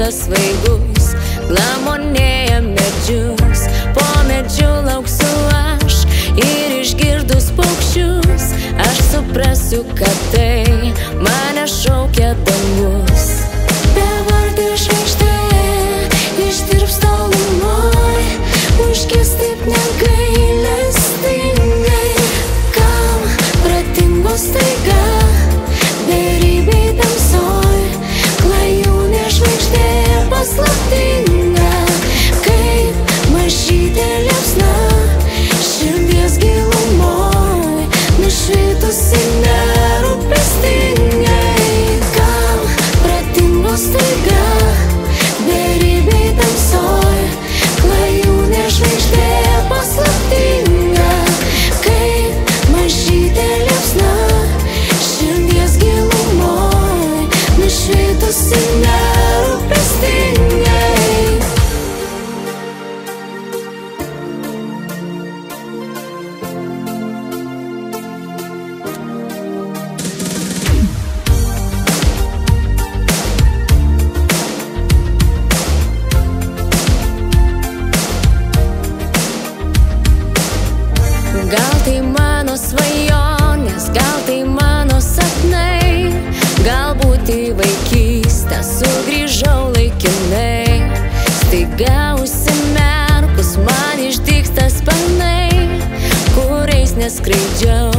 rytas svaigus glamonėja medžius, po medžiu lauksiu aš ir išgirdus paukščius aš suprasiu, kad tai mane šaukia dangus. Bevardė žvaigždė ištirps tolumoj, užgis taip negailestingai. Kam pratingo staiga beribėj tamsoj, klajūnė žvaigždė paslaptinga, kaip mažytė liepsna širdies gilumoj, nušvitusi nerūpestingai. Kam pratingo staiga beribėj tamsoj, klajūnė žvaigždė paslaptinga, kaip mažytė liepsna širdies gilumoj, nušvitusi nerūpestingai. Gal tai mano svajonės, gal tai mano sapnai, galbūt į vaikystę sugrįžau laikinai. Staiga užsimerkus man išdygsta sparnai, kuriais neskraidžiau.